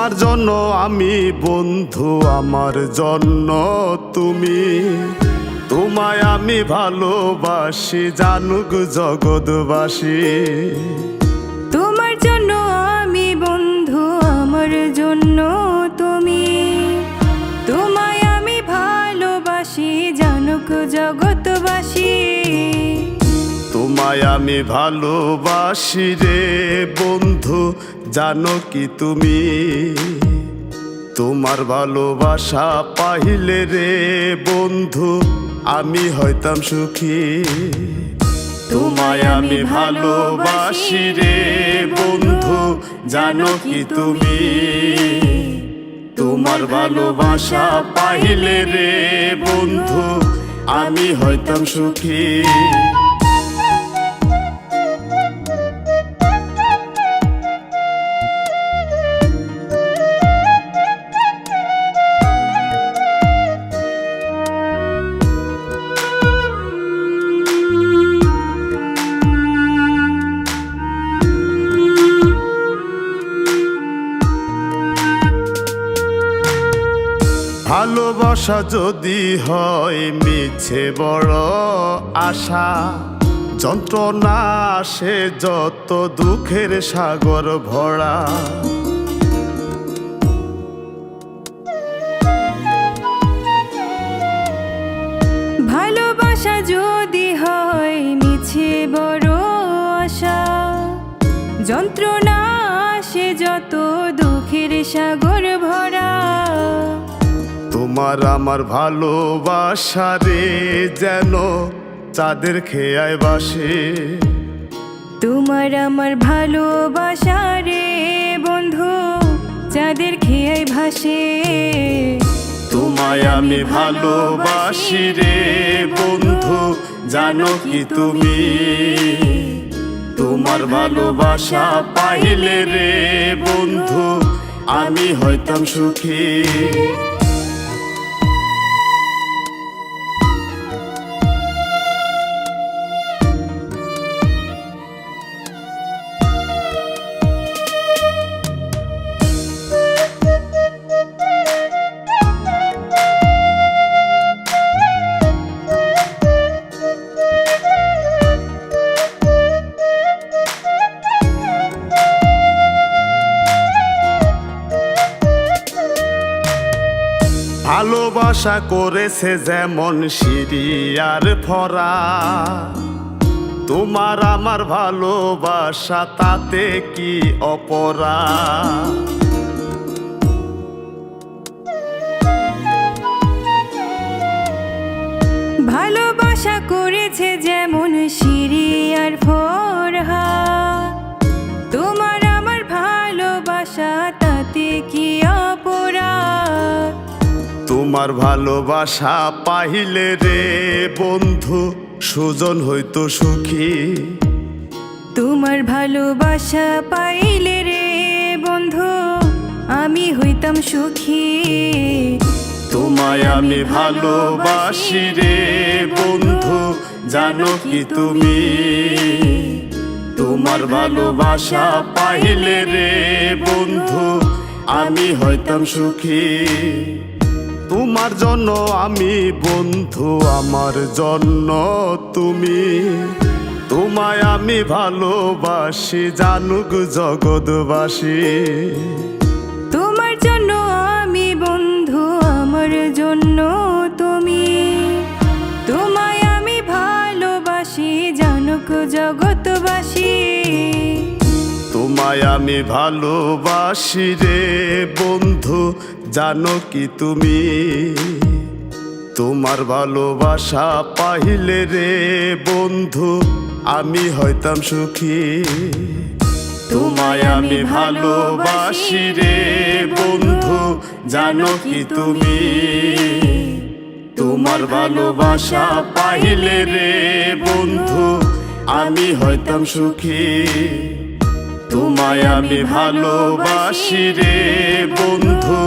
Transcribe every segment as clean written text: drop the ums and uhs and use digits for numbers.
তোমার জন্য আমি বন্ধু, আমার জন্য তুমি। তোমায় আমি ভালোবাসি, জানুক জগৎবাসী। তোমার জন্য আমি বন্ধু, আমার জন্য তুমি। তোমায় আমি ভালোবাসি, জানুক জগৎবাসী। তোমায় আমি ভালোবাসি রে বন্ধু, জানো কি তুমি? তোমার ভালোবাসা পাইলে রে বন্ধু আমি হইতাম সুখী। তোমায় আমি ভালোবাসি রে বন্ধু, জানো কি তুমি? তোমার ভালোবাসা পাইলে রে বন্ধু আমি হইতাম সুখী। ভালোবাসা যদি হয় মিছে বড় আশা, যন্ত্রণা আসে যত দুঃখের সাগর ভরা। ভালোবাসা যদি হয় মিছে বড় আশা, যন্ত্রণা আসে যত দুঃখের সাগর ভরা। তোমার আমার ভালোবাসা রে যেন চাঁদের খেয়ায় বাসে। তোমার আমার ভালোবাসা রে বন্ধু চাঁদের খেয়ায় ভাসে। তোমায় আমি ভালোবাসি রে বন্ধু, জানো কি তুমি? তোমার ভালোবাসা পাইলে রে বন্ধু আমি হইতাম সুখী। ভালোবাসা করেছে যেমন সিঁড়ি আর ফরা, তোমার আমার ভালোবাসা তাতে কি অপরাধ? ভালোবাসা করেছে যেমন সিঁড়ি আর ফরহা, তোমার আমার ভালোবাসা তাতে কি অপরাধ? তোমার ভালোবাসা পাইলে রে বন্ধু সুজন হইতো সুখী। তোমার ভালোবাসা পাইলে রে বন্ধু আমি হইতাম সুখী। তোমায় আমি ভালোবাসি রে বন্ধু, জানো কি তুমি? তোমার ভালোবাসা পাইলে রে বন্ধু আমি হইতাম সুখী। তোমার জন্য আমি বন্ধু, আমার জন্য তুমি। তোমায় আমি ভালোবাসি, জানুক জগৎবাসী। তোমার জন্য আমি বন্ধু, আমার জন্য তুমি। তোমায় আমি ভালোবাসি, জানুক জগৎবাসী। তোমায় আমি ভালোবাসি রে বন্ধু, জানো কি তুমি? তোমার ভালোবাসা পাইলে রে বন্ধু আমি হইতাম সুখী। তোমায় আমি ভালোবাসি রে বন্ধু, জানো কি তুমি? তোমার ভালোবাসা পাইলে রে বন্ধু আমি হইতাম সুখী। তোমায় আমি ভালোবাসি রে বন্ধু,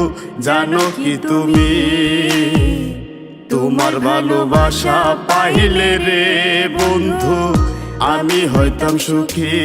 জানো কি তুমি? তোমার ভালোবাসা পাইলে রে বন্ধু আমি হইতাম সুখী।